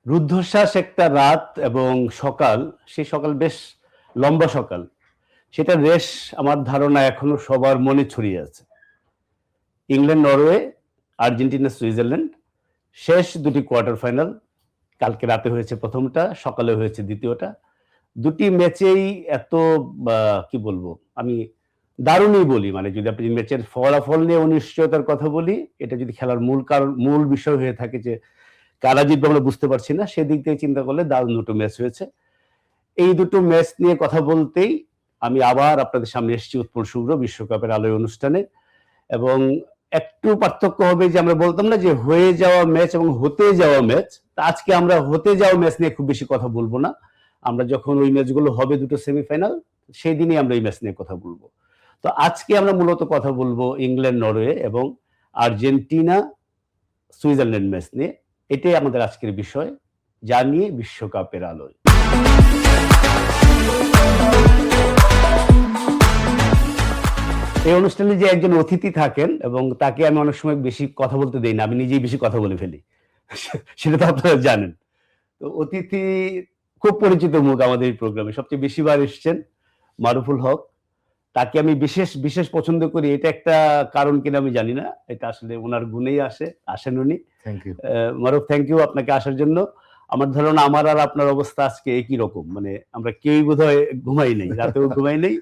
রুদ্ধশ্বাস একটা রাত এবং সকাল, সেই সকাল বেশ লম্বা সকাল। সেটার রেশ আমার ধারণা এখনো সবার মনে ছড়িয়ে আছে। ইংল্যান্ড, নরওয়ে, আর্জেন্টিনা, সুইজারল্যান্ড শেষ দুটি কোয়ার্টার ফাইনাল। কালকে রাতে হয়েছে প্রথমটা, সকালে হয়েছে দ্বিতীয়টা। দুটি ম্যাচেই এত কি বলবো, আমি দারুণই বলি, মানে যদি আপনি ম্যাচের ফলাফল নিয়ে অনিশ্চয়তার কথা বলি, এটা যদি খেলার মূল কারণ, মূল বিষয় হয়ে থাকে যে কারা জিতবে আমরা বুঝতে পারছি না, সেদিক থেকে চিন্তা করলে দারুণ দুটো ম্যাচ হয়েছে। এই দুটো ম্যাচ নিয়ে কথা বলতেই আমি আবার আপনাদের সামনে এসেছি উৎপল শুভ্র বিশ্বকাপের আলোয় অনুষ্ঠানে। এবং একটু পার্থক্য হবে যে আমরা বলতাম না যে হয়ে যাওয়া ম্যাচ এবং হতে যাওয়া ম্যাচ, আজকে আমরা হতে যাওয়া ম্যাচ নিয়ে খুব বেশি কথা বলবো না। আমরা যখন ওই ম্যাচগুলো হবে দুটো সেমিফাইনাল, সেই দিনই আমরা এই ম্যাচ নিয়ে কথা বলবো। তো আজকে আমরা মূলত কথা বলবো ইংল্যান্ড, নরওয়ে এবং আর্জেন্টিনা, সুইজারল্যান্ড ম্যাচ নিয়ে। এটাই আমাদের আজকের বিষয়, যা নিয়ে বিশ্বকাপের আলোয়। এই অনুষ্ঠানে যে একজন অতিথি থাকেন এবং তাকে আমি অনেক সময় বেশি কথা বলতে দেই না, আমি নিজেই বেশি কথা বলে ফেলি, সেটা তো আপনারা জানেন। তো অতিথি খুব পরিচিত মুখ আমাদের এই প্রোগ্রামে, সবচেয়ে বেশিবার এসছেন মারুফুল হক। তাকে আমি বিশেষ বিশেষ পছন্দ করি, এটা একটা কারণ কিনা আমি জানি না, এটা আসলে ওনার গুণেই আসেন উনি। মারুফ, থ্যাংক ইউ আপনাকে আসার জন্য। আমার ধারণা আমার আর আপনার অবস্থা আজকে একই রকম, মানে আমরা কেউই বোধহয় ঘুমাই নেই, রাতেও ঘুমাই নেই।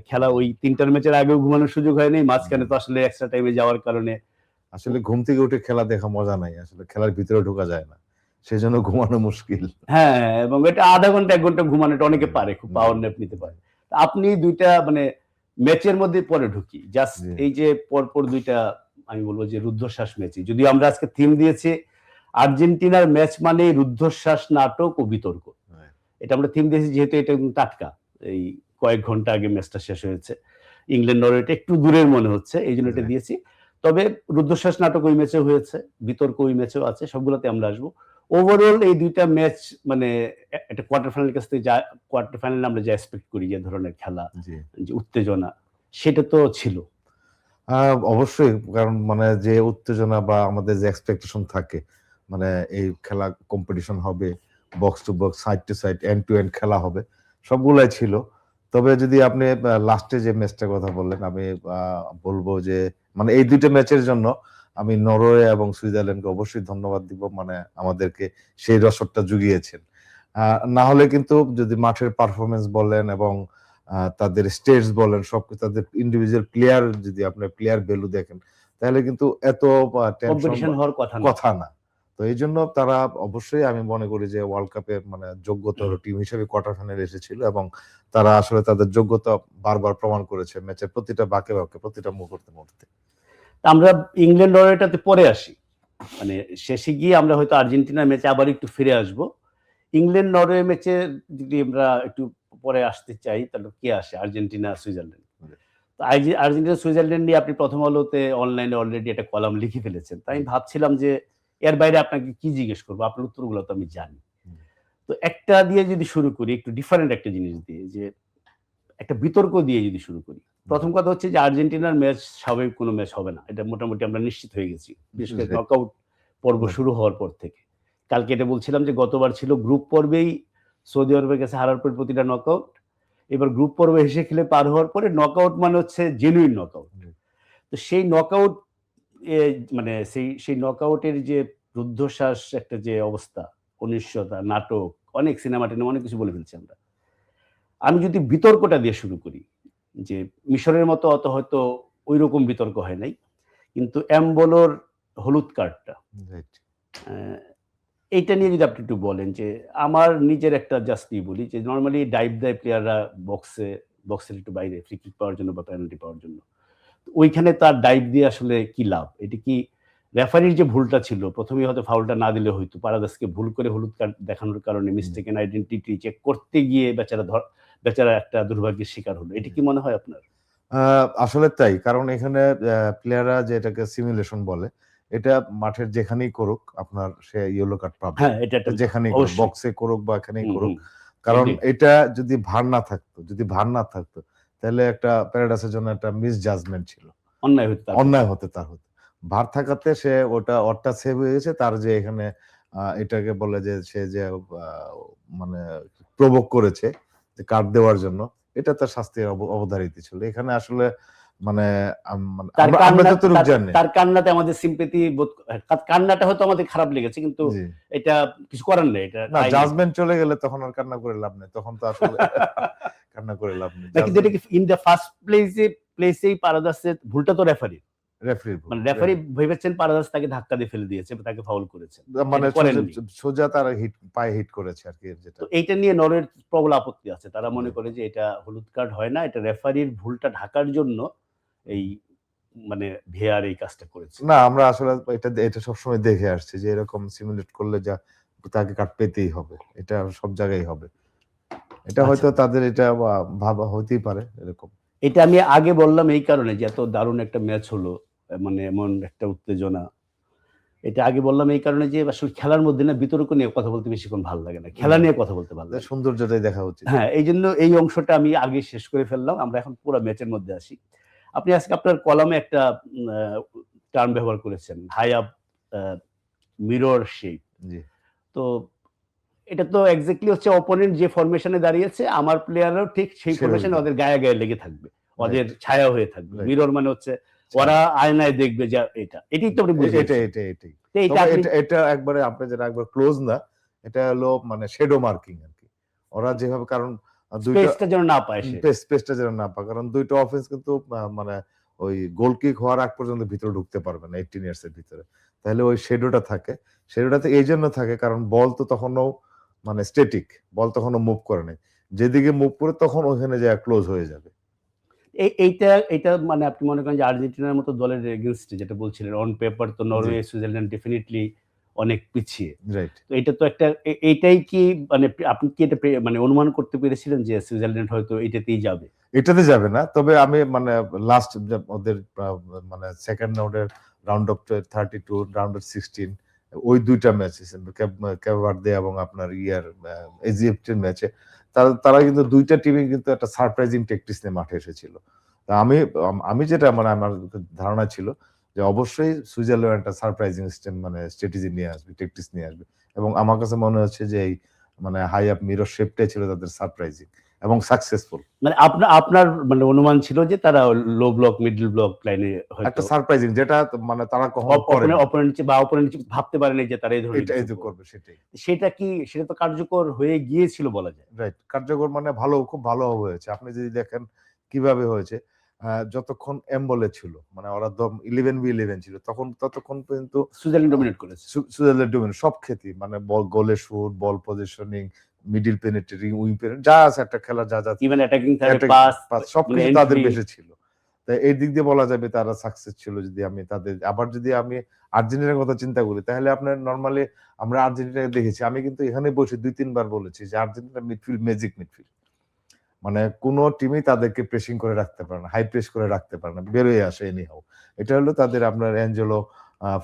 খেলা ওই 3টার ম্যাচের আগেও ঘুমানোর সুযোগ হয়নি, মাঝখানে তো আসলে এক্সট্রা টাইমে যাওয়ার কারণে আসলে ঘুম থেকে উঠে খেলা দেখা মজা নাই, আসলে খেলার ভিতরে ঢোকা যায় না, সেজন্য ঘুমানো মুশকিল। হ্যাঁ, এবং এটা আধা ঘন্টা 1 ঘন্টা ঘুমানো এটা অনেকে পারে, খুব পাওয়ার ন্যাপ নিতে পারে। আপনি দুইটা মানে ম্যাচের মধ্যে পরে ঢুকি, জাস্ট এই যে পরপর দুইটা আমি বলবো যে রুদ্ধশ্বাস ম্যাচই, যদিও আমরা আজকে থিম দিয়েছি আর্জেন্টিনার ম্যাচ মানে রুদ্ধশ্বাস, নাটক ও বিতর্ক। এটা আমরা থিম দিয়েছি যেহেতু এটা টাটকা, এই কয়েক ঘন্টা আগে ম্যাচটা শেষ হয়েছে। ইংল্যান্ড নরওয়েটা একটু দূরের মনে হচ্ছে, এই জন্য এটা দিয়েছি। তবে রুদ্ধশ্বাস নাটক ওই ম্যাচেও হয়েছে, বিতর্ক ওই ম্যাচেও আছে, সবগুলোতে আমরা আসবো। ওভারঅল এই দুইটা ম্যাচ মানে একটা কোয়ার্টার ফাইনালের কাছ থেকে, যা কোয়ার্টার ফাইনালে আমরা যা এক্সপেক্ট করি, যে ধরনের খেলা, যে উত্তেজনা, সেটা তো ছিল অবশ্যই। কারণ মানে যে উত্তেজনা বা আমাদের যে এক্সপেকটেশন থাকে, মানে এই খেলা কম্পিটিশন হবে, box to box, side to side, end to end খেলা হবে, সবগুলাই ছিল। তবে যদি আপনি লাস্টে যে ম্যাচটার কথা বললেন, আমি বলবো যে মানে এই দুইটা ম্যাচের জন্য আমি নরওয়ে এবং সুইজারল্যান্ডকে অবশ্যই ধন্যবাদ দিব, মানে আমাদেরকে সেই রসদটা জুগিয়েছেন। না হলে কিন্তু যদি মাঠের পারফরমেন্স বলেন এবং তাদের স্টেটস বলেন, সব তাদের ইন্ডিভিজুয়াল প্লেয়ার, যদি আপনি প্লেয়ার ভ্যালু দেখেন, তাহলে কিন্তু এত কম্পিটিশন হওয়ার কথা না। তো এই জন্য তারা অবশ্যই, আমি মনে করি যে ওয়ার্ল্ড কাপের মানে যোগ্যতর টিম হিসেবে কোয়ার্টার ফাইনালে এসেছিল এবং তারা আসলে তাদের যোগ্যতা বারবার প্রমাণ করেছে ম্যাচের প্রতিটা বাঁকে বাঁকে, প্রতিটা মুহূর্তে। আমরা ইংল্যান্ড নরওয়েটাতে পরে আসি, মানে শেষে গিয়ে আমরা হয়তো আর্জেন্টিনার ম্যাচে আবার একটু ফিরে আসব। ইংল্যান্ড নরওয়ে ম্যাচে যদি আমরা একটু পরে আসতে চাই, তাহলে কে আসে? Argentina, Switzerland. আর্জেন্টিনা সুইজারল্যান্ড নিয়ে আপনি প্রথম আলোতে অনলাইনে অলরেডি একটা কলাম লিখে ফেলেছেন, তাই আমি ভাবছিলাম যে এর বাইরে আপনাকে কি জিজ্ঞেস করবো, আপনার উত্তরগুলো তো আমি জানি। তো একটা দিয়ে যদি শুরু করি, একটু ডিফারেন্ট একটা জিনিস দিয়ে, যে একটা বিতর্ক দিয়ে যদি শুরু করি। প্রথম কথা হচ্ছে যে আর্জেন্টিনার ম্যাচ স্বাভাবিক কোনো ম্যাচ হবে না, এটা মোটামুটি আমরা নিশ্চিত হয়ে গেছি, বিশেষ করে নকআউট পর্ব শুরু হওয়ার পর থেকে। কালকে এটা বলছিলাম যে গতবার ছিল গ্রুপ পর্বেই সৌদি আরবের কাছে হারার পর প্রতিটা নকআউট, এবার গ্রুপ পর্বে হেসে খেলে পার হওয়ার পরে নকআউট মানে হচ্ছে জেনুইন নকআউট। তো সেই নকআউট, মানে সেই নকআউটের যে রুদ্ধশ্বাস একটা যে অবস্থা, অনিশ্চয়তা, নাটক, অনেক সিনেমা টিনেমা অনেক কিছু বলে ফেলছি আমরা। আমি যদি বিতর্কটা দিয়ে শুরু করি, যে মিশরের মতো অত হয়তো ওই রকম বিতর্ক হয় নাই, কিন্তু এমবোলোর হলুদ কার্ডটা, এইটা নিয়ে যদি আপনি একটু বলেন। যে আমার নিজের একটা জাস্টই বলি, যে নর্মালি ডাইভ দেয় প্লেয়াররা বক্সের একটু বাইরে ফ্রি কিক পাওয়ার জন্য বা পেনাল্টি পাওয়ার জন্য, ওইখানে তার ডাইভ দিয়ে আসলে কি লাভ? এটা কি রেফারির যে ভুলটা ছিল, প্রথমেই হয়তো ফাউলটা না দিলে হয়তো, পারাদাসকে ভুল করে হলুদ কার্ড দেখানোর কারণে মিস্টেকেন আইডেন্টিটি চেক করতে গিয়ে বেচারা একটা দুর্ভাগ্যের শিকার হলো, এটা কি মনে হয় আপনার? আসলে তাই, কারণ এখানে প্লেয়াররা যেটাকে সিমুলেশন বলে, এটা মাঠের যেখানেই করুক আপনার সে ইয়েলো কার্ড পাবে, যেখানেই করুক, বক্সে করুক বা এখানেই করুক। কারণ এটা যদি ভার না থাকতো তাহলে একটা প্যারাডাইসের জন্য একটা মিস জাজমেন্ট ছিল, অন্যায় হতে তার হতো। ভার থাকাতে সে ওটা সেভ হয়ে গেছে, তার যে এখানে এটাকে বলে যে সে যে মানে প্রভোগ করেছে যে কার্ড দেওয়ার জন্য, এটা তার শাস্তির অবধারিত ছিল। এখানে আসলে মানে মানে আমরা যতটুকু জানি তার কান্নাতে আমাদের সিম্পেথি বোধ, কান্নাটা হয়তো আমাদের খারাপ লেগেছে, কিন্তু জি এটা কিছু করার নেই, এটা না, আইন। জাজমেন্ট চলে গেলে তখন আর কান্না করে লাভ নেই, তখন তো আসলে কান্না করে লাভ নেই। না, কিন্তু এটা কি ইন দ্য ফার্স্ট প্লেসেই পারাদাসের ভুলটা তো রেফারি, রেফারির ভুল, মানে রেফারি ভেবেছেন পারাদাস তাকে ধাক্কা দিয়ে ফেলে দিয়েছে, তাকে ফাউল করেছে, মানে সেটা করেননি। সোজা তার পায়ে হিট করেছে আর কি, যেটা। তো এইটা নিয়ে নরওয়ের প্রবল আপত্তি আছে, তারা মনে করে যে এটা হলুদ কার্ড হয় না, এটা রেফারির ভুলটা ঢাকার জন্য এই মানে ভিআর এই কাজটা করেছে। না, আমরা আসলে এটা সবসময় দেখে আসছি যে এরকম সিমুলেট করলে যা তাকে কাট পেতেই হবে, এটা সব জায়গায় হবে। এটা হয়তো তাদের এটা ভাবা হতেই পারে এরকম। এটা আমি আগে বললাম এই কারণে যে এত দারুণ একটা ম্যাচ হলো, মানে এমন একটা উত্তেজনা। এটা আগে বললাম এই কারণে যে আসলে খেলার মধ্যে না বিতর্ক নিয়ে কথা বলতে বেশিক্ষণ ভালো লাগে না, খেলা নিয়ে কথা বলতে ভালো লাগে। সৌন্দর্যটাই দেখা উচিত। হ্যাঁ, এই জন্য এই অংশটা আমি আগে শেষ করে ফেললাম, আমরা এখন পুরো ম্যাচের মধ্যে আসি। আপনি আজকে আপনার কলামে একটা টার্ম ব্যবহার করেছেন, হাই আপ মিরর শেপ। জি, তো এটা তো এক্স্যাক্টলি হচ্ছে অপোনেন্ট যে ফরমেশনে দাঁড়িয়েছে, আমার প্লেয়াররাও ঠিক সেই ফরমেশনে ওদের গায়ে গায়ে লেগে থাকবে, ওদের ছায়া হয়ে থাকবে। মিরর মানে হচ্ছে ওরা আয়নায় দেখবে যে এটাই তো আপনি বুঝেছেন। এটা একবারে আপনি যেটা একবার ক্লোজ না, এটা হলো মানে শ্যাডো মার্কিং আর কি। ওরা যেভাবে, কারণ স্পেসটা যেন না পায়, স্পেসটা যেন না পায়, কারণ দুইটা অফেন্স কিন্তু মানে ওই গোল কিক হওয়ার আগ পর্যন্ত ভিতরে ঢুকতে পারবে না 18 ইয়ার্স এর ভিতরে। তাহলে ওই শ্যাডোটা থাকে, শ্যাডোটাতে এই জন্য থাকে কারণ বল তো তখনও মানে স্ট্যাটিক, বল তখনও মুভ করে নাই, যেদিকে মুভ করে তখন ওখানে যায় ক্লোজ হয়ে যাবে। এইটা মানে আপনি মনে করেন যে আর্জেন্টিনার মতো দলের এগেইনস্টে যেটা বলছিলেন, অন পেপার তো নরওয়ে সুইজারল্যান্ড ডেফিনেটলি অনেক পিছিয়ে। রাইট। তো এটা তো একটা এইটাই কি মানে আপনি কি এটা মানে অনুমান করতে পেরেছিলেন যে সুইজারল্যান্ড হয়তো এটাতেই যাবে? এটাতে যাবে না, তবে আমি মানে লাস্ট ওদের মানে second round of 32, round of 16 ওই দুইটা ম্যাচ কেপ ভার্দে এবং আপনার ইজিপ্টের ম্যাচে তারা কিন্তু দুইটা টিমই কিন্তু একটা সারপ্রাইজিং ট্যাকটিক্স নিয়ে মাঠে এসেছিল। তা আমি যেটা মানে আমার ধারণা ছিল যে অবশ্যই সুইজারল্যান্ড একটা সারপ্রাইজিং মানে স্ট্র্যাটেজি নিয়ে আসবে, ট্যাকটিক্স নিয়ে আসবে, এবং আমার কাছে মনে হচ্ছে যে এই মানে হাই আপ মিরর শেপটাই ছিল তাদের সারপ্রাইজিং এবং সাকসেসফুল। মানে আপনার মানে অনুমান ছিল যে তারা লো ব্লক মিডল ব্লক লাইনে হয়তো একটা সারপ্রাইজিং, যেটা মানে তারা কখনো করে না, অপোনেন্ট ভাবতে পারেনি যে তারা এই ধরনের এটা কিছু করবে। সেটাই, সেটা তো কার্যকর হয়ে গিয়েছিল বলা যায়। রাইট। কার্যকর মানে খুব ভালো হয়েছে। আপনি যদি দেখেন কিভাবে হয়েছে, যতক্ষণ এমবলে ছিল মানে ওরা 11v11 ছিল, ততক্ষণ পর্যন্ত সুইজারল্যান্ড ডমিনেট করেছে। সুইজারল্যান্ড ডোমিনেট সব ক্ষেত্রে, মানে বল, গোলে shoot, ball positioning, middle penetrating, wing penetrating, যা আছে একটা খেলা, যা ইভেন অ্যাটাকিং থার্ড পাস সবকিছু তাদের বেশি ছিল। তাই এই দিক দিয়ে বলা যাবে তারা সাকসেস ছিল। যদি আমি আর্জেন্টিনার কথা চিন্তা করি, তাহলে আপনার নরমালি আমরা আর্জেন্টিনাকে দেখেছি, আমি কিন্তু এখানে বসে 2-3 বার বলেছি যে আর্জেন্টিনা মিডফিল্ড ম্যাজিক মিডফিল্ড, মানে কোন টিমই তাদেরকে প্রেসিং করে রাখতে পারে না, হাই প্রেস করে রাখতে পারে না, বেরোয় আসে এনিহাউ। এটা হলো তাদের আপনার অ্যাঞ্জেলো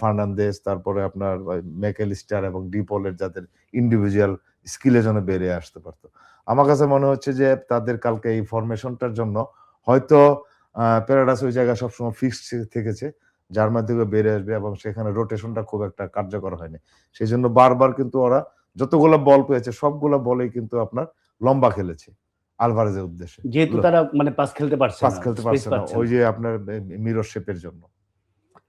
ফার্নান্দেজ, তারপরে আপনার ম্যাকঅ্যালিস্টার এবং ডিপলের যাদের ইন্ডিভিজুয়াল স্কিলের জন্য বেরিয়ে আসতে পারতো। আমার কাছে মনে হচ্ছে যে তাদের কালকে এই ফরমেশনটার জন্য হয়তো প্যারাডাইস ওই জায়গায় সবসময় ফিক্সড থেকেছে, যার মাধ্যমে বেরিয়ে আসবে, এবং সেখানে রোটেশনটা খুব একটা কার্যকর হয়নি। সেই জন্য বারবার কিন্তু ওরা যতগুলো বল পেয়েছে সবগুলো বলেই কিন্তু আপনার লম্বা খেলেছে আলভারেজের উদ্দেশ্যে, যেহেতু তারা মানে পাস খেলতে পারছে না, ওই যে আপনার মিরর শেপের জন্য।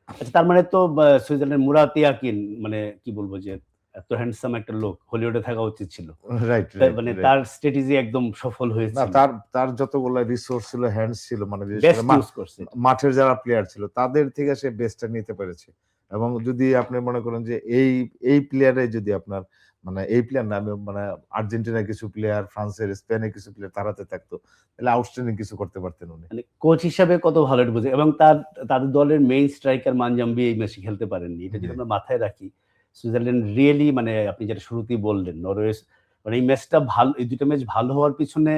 আচ্ছা, তার মানে তো সুইজারল্যান্ড মুরাত ইয়াকিন মানে কি বলবো যে এত হ্যান্ডসাম একটা লোক হলিউডে থাকা উচিত ছিল। রাইট, মানে তার স্ট্র্যাটেজি একদম সফল হয়েছে। না, তার যতগুলো রিসোর্স ছিল, হ্যান্ডস ছিল, মানে মাঠের যারা প্লেয়ার ছিল তাদের থেকে সে বেস্টটা নিতে পেরেছে। এবং যদি আপনি মনে করেন যে এই প্লেয়ারে যদি আপনার মানে এই প্লেয়ার না, মানে আর্জেন্টিনার কিছু প্লেয়ার, ফ্রান্সের, স্পেনের কিছু প্লেয়ার তার হাতে থাকতো, তাহলে আউটস্ট্যান্ডিং কিছু করতে পারতেন উনি। মানে কোচ হিসাবে কত ভালো এটা বুঝে, এবং তাদের দলের মেইন স্ট্রাইকার মানজাম্বি এই ম্যাচে খেলতে পারেননি। এটা যদি আমরা মাথায় রাখি, সুইজারল্যান্ড রিয়েলি মানে আপনি যেটা শুরুতেই বললেন, নরওয়ে মানে এই ম্যাচটা ভালো, এই দুটো ম্যাচ ভালো হওয়ার পিছনে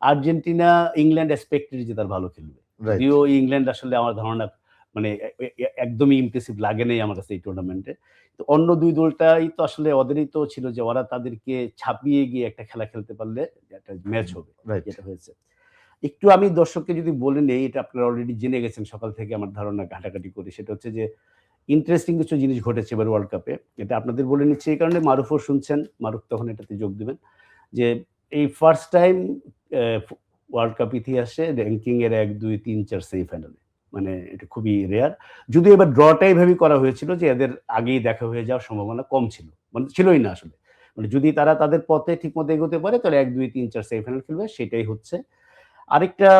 আর্জেন্টিনা ইংল্যান্ড এক্সপেক্টেড যে তার ভালো খেলবে। যদিও ইংল্যান্ড আসলে আমার ধারণা মানে একদমই ইমপ্রেসিভ লাগে নাই আমার কাছে এই টুর্নামেন্টে। তো অন্য দুই দলটাই তো আসলে ওদেরই তো ছিল যে ওরা তাদেরকে ছাপিয়ে গিয়ে একটা খেলা খেলতে পারলে একটা ম্যাচ হবে, যেটা হয়েছে। একটু আমি দর্শককে যদি বলে নেই, এটা আপনারা অলরেডি জেনে গেছেন সকাল থেকে আমার ধারণা ঘাটাঘাটি করি, সেটা হচ্ছে যে ইন্টারেস্টিং কিছু জিনিস ঘটেছে এবার ওয়ার্ল্ড কাপে। এটা আপনাদের বলে নিচ্ছি এই কারণে, মারুফও শুনছেন, মারুফ তখন এটাতে যোগ দিবেন। যে এই ফার্স্ট টাইম ওয়ার্ল্ড কাপ ইতিহাসে র্যাঙ্কিং এর 1, 2, 3, 4 সেমিফাইনালে। মানে এটা খুবই রেয়ার। যদিও এবার ড্রটা এইভাবেই করা হয়েছিল যে এদের আগেই দেখা হয়ে যাওয়ার সম্ভাবনা কম ছিল। মানে ছিলই না আসলে। মানে যদি তারা তাদের পথে ঠিকমতো এগোতে পারে তাহলে 1, 2, 3, 4 সেমিফাইনাল খেলবে, সেটাই হচ্ছে। আরেকটা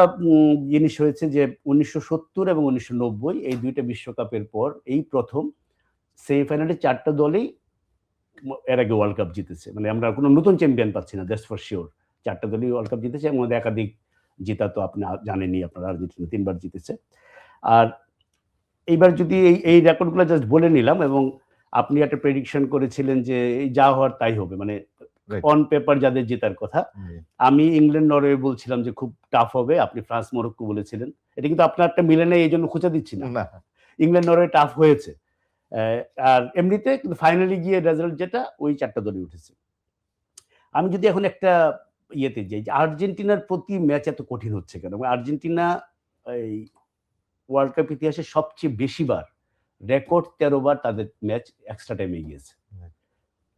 জিনিস হয়েছে যে 1970 এবং 1990 এই ২ টা বিশ্বকাপের পর এই প্রথম সেমিফাইনালে ৪ টা দলই এর আগে ওয়ার্ল্ড কাপ জিতেছে। মানে আমরা কোনো নতুন চ্যাম্পিয়ন পাচ্ছি না, দ্যাটস ফর সিওর। ৪ টা দলই ওয়ার্ল্ড কাপ জিতেছে এবং ওদের একাধিক জেতা তো আপনি জানেনই, আপনারা আর্জেন্টিনা ৩ বার জিতেছে। আর এইবার যদি এই রেকর্ডগুলো জাস্ট বলে নিলাম, এবং আপনি একটা প্রেডিকশন করেছিলেন যে এই যা হওয়ার তাই হবে, মানে অন পেপার যাদের জেতার কথা। আমি ইংল্যান্ড নরওয়ে বলছিলাম যে খুব টাফ হবে, আপনি ফ্রান্স মরক্কো বলেছিলেন। এটা কিন্তু আপনারটা মিলে নেই, এই জন্য খোঁচা দিচ্ছি না। ইংল্যান্ড নরওয়ে টাফ হয়েছে। আর এমনিতে কিন্তু ফাইনালি গিয়ে রেজাল্ট যেটা, ওই ৪ টা দলই উঠেছে। আমি যদি এখন একটা ইয়েতে যাই যে আর্জেন্টিনার প্রতি ম্যাচ এত কঠিন হচ্ছে কেন? আর্জেন্টিনা এই ওয়ার্ল্ড কাপ ইতিহাসে সবচেয়ে বেশি বার, রেকর্ড 13 বার তাদের ম্যাচ এক্সট্রা টাইমে গিয়েছে।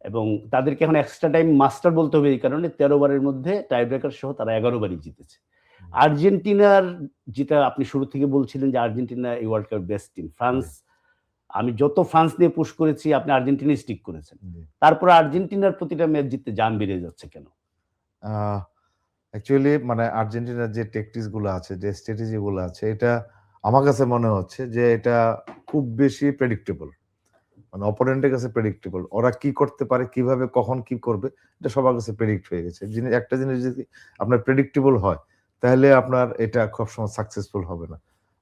এবং তাদেরকে এখন এক্সট্রা টাইম মাস্টার বলতে হবে এই কারণে 13 বারের মধ্যে টাই ব্রেকার সহ তারা 11 বারই জিতেছে। আর্জেন্টিনার যেটা আপনি শুরু থেকে বলছিলেন যে আর্জেন্টিনা এই ওয়ার্ল্ড কাপের বেস্ট টিম। ফ্রান্স, আমি যত ফ্রান্স নিয়ে পুশ করেছি আপনি আর্জেন্টিনাই স্টিক করেছেন। তারপরে আর্জেন্টিনার প্রতিটা ম্যাচ জিততে জান বেড়ে যাচ্ছে কেন? অ্যাকচুয়ালি মানে আর্জেন্টিনার যে ট্যাকটিক্স গুলো আছে, যে স্ট্র্যাটেজি গুলো আছে, এটা আমার কাছে মনে হচ্ছে যে এটা খুব বেশি প্রেডিক্টেবল। মানে অপোনেন্টের কাছে প্রেডিক্টেবল, ওরা কি করতে পারে, কিভাবে, কখন কি করবে, এটা সবার কাছে প্রেডিক্ট হয়ে গেছে। একটা জিনিস যদি আপনার প্রেডিক্টেবল হয় তাহলে আপনার এটা খুব সময় সাকসেসফুল হবে না।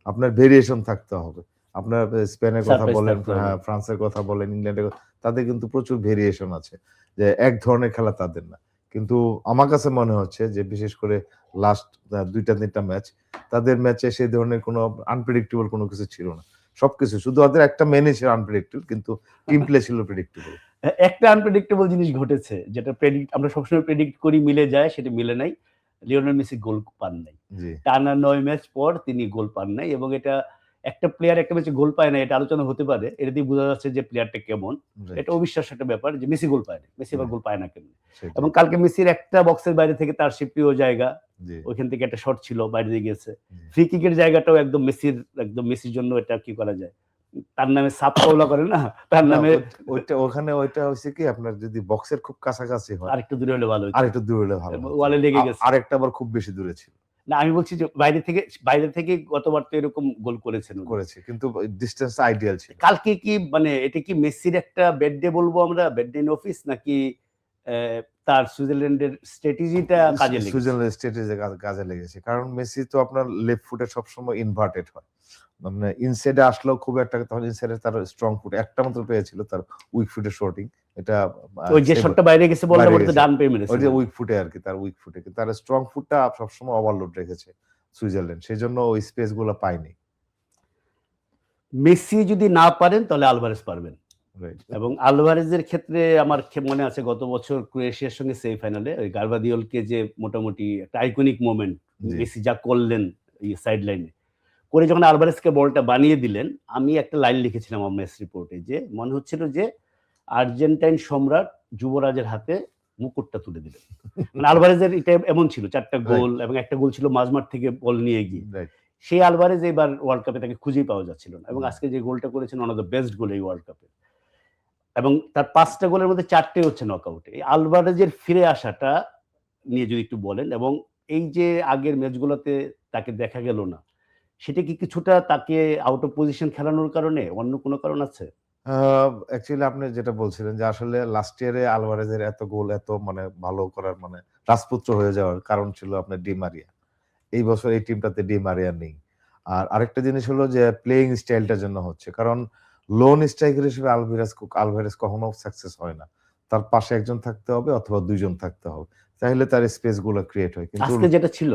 আপনার ভেরিয়েশন থাকতে হবে। আপনার স্পেনের কথা বলেন, ফ্রান্সের কথা বলেন, ইংল্যান্ডের, তাদের কিন্তু প্রচুর ভেরিয়েশন আছে, যে এক ধরনের খেলা তাদের না। কিন্তু আমার কাছে মনে হচ্ছে যে বিশেষ করে লাস্ট 2-3টা ম্যাচ, তাদের ম্যাচে সেই ধরনের কোনো আনপ্রেডিক্টেবল কোনো কিছু ছিল না। সবকিছু শুধু ওদের একটা মেনে ছিল আনপ্রেডিক্টেবল, কিন্তু টিম প্লে ছিল প্রেডিক্টেবল। একটা আনপ্রেডিক্টেবল জিনিস ঘটেছে, যেটা আমরা সবসময় প্রেডিক্ট করি মিলে যায়, সেটা মিলে নাই। লিওনেল মেসি গোল পান নাই। টানা 9 ম্যাচ পর তিনি গোল পান নাই, এবং এটা একটা প্লেয়ার একটা ম্যাচে গোল পায় না, এটা আলোচনা হতে পারে। এটা দিয়ে বোঝা যাচ্ছে যে প্লেয়ারটা কেমন। এটা অবিশ্বাস্য একটা ব্যাপার যে মেসি গোল পায় না। মেসি আবার গোল পায় না কেন? এবং কালকে মেসির একটা বক্সের বাইরে থেকে তার সে প্রিয় জায়গা, ওইখান থেকে একটা শট ছিল, বাইরে দিয়ে গেছে। ফ্রি কিকের জায়গাটাও একদম মেসির জন্য, এটা কি করা যায়? তার নামে সাপ কওলা করে না, তার নামে ওইটা হচ্ছে কি, আপনার যদি বক্সের খুব কাছাকাছি হয় আরেকটু দূরে হলে ভালো হতো, আরেকটু দূরে হলে ভালো, ওয়ালে লেগে গেছে। আরেকটা আবার খুব বেশি দূরে ছিল। না, আমি বলছি যে বাইরে থেকে গতবার তো এরকম গোল করেছে, কিন্তু ডিসটেন্স আইডিয়াল ছিল। কালকে কি মানে এটা কি মেসির একটা ব্যাড ডে বলবো আমরা, ব্যাড ডে ইন অফিস, নাকি তার সুইজারল্যান্ডের স্ট্র্যাটেজিটা কাজে লেগেছে? সুইজারল্যান্ডের স্ট্র্যাটেজি কাজে লেগেছে, কারণ মেসি তো আপনার লেফট ফুটে সবসময় ইনভার্টেড হয়, মানে ইনসাইডে আসলেও খুব একটা, তখন ইনসাইডে তার স্ট্রং ফুট একটা মাত্র পেয়েছিল, তার উইক ফুটে শটিং, এটা ওই যে শটটা বাইরে গেছে, বলটা বলতে ডান পেয়ে মেরেছে, ওই যে উইক ফুটে আর কি, তার উইক ফুটে, তার স্ট্রং ফুটটা সবসময় ওভারলোড রেখেছে সুইজারল্যান্ড, সেজন্য ওই স্পেস গুলো পায়নি। মেসি যদি না পারেন তাহলে আলভারেজ পারবেন। এবং আলভারেজের ক্ষেত্রে আমার মনে আছে গত বছর ক্রোয়েশিয়ার সঙ্গে সেমিফাইনালে ওই গার্বাদিওলকে যে মোটামুটি একটা আইকনিক মোমেন্ট, মেসি যা করলেন এই সাইড লাইনে করে, যখন আলভারেজকে বলটা বানিয়ে দিলেন, আমি একটা লাইন লিখেছিলাম আমার ম্যাচ রিপোর্টে, যে মনে হচ্ছিল যে আর্জেন্টাইন সম্রাট যুবরাজের হাতে মুকুটটা তুলে দিলেন। মানে আলভারেজের এটা এমন ছিল, 4টা গোল এবং একটা গোল ছিল মাঝমাঠ থেকে বল নিয়ে গিয়ে। সেই আলভারেজ এবার ওয়ার্ল্ড কাপে তাকে খুঁজেই পাওয়া যাচ্ছিল না, এবং আজকে যে গোলটা করেছেন ওয়ান অফ দ্য বেস্ট গোল এই ওয়ার্ল্ড কাপে, এবং তার 5টা গোলের মধ্যে 4টে হচ্ছে নকআউটে। এই আলভারেজের ফিরে আসাটা নিয়ে যদি একটু বলেন, এবং এই যে আগের ম্যাচগুলোতে তাকে দেখা গেল না, সেটা কি কিছুটা তাকে আউট অফ পজিশন খেলানোর কারণে, অন্য কোনো কারণ আছে? অ্যাকচুয়ালি আপনি যেটা বলছিলেন যে আসলে লাস্ট ইয়ারে আলভারেজের এত গোল, এত মানে ভালো করার, মানে রাজপুত্র হয়ে যাওয়ার কারণ ছিল আপনার ডি মারিয়া। এই বছর এই টিমটাতে ডি মারিয়া নেই। আর আরেকটা জিনিস হলো যে প্লেইং স্টাইলটার জন্য হচ্ছে, কারণ লোন স্ট্রাইকার হিসেবে আলভারেজ কখনো সাকসেস হয় না। তার পাশে একজন থাকতে হবে অথবা 2 জন থাকতে হবে, তাহলে তার স্পেস গুলো ক্রিয়েট হয়। কিন্তু আজকে যেটা ছিল,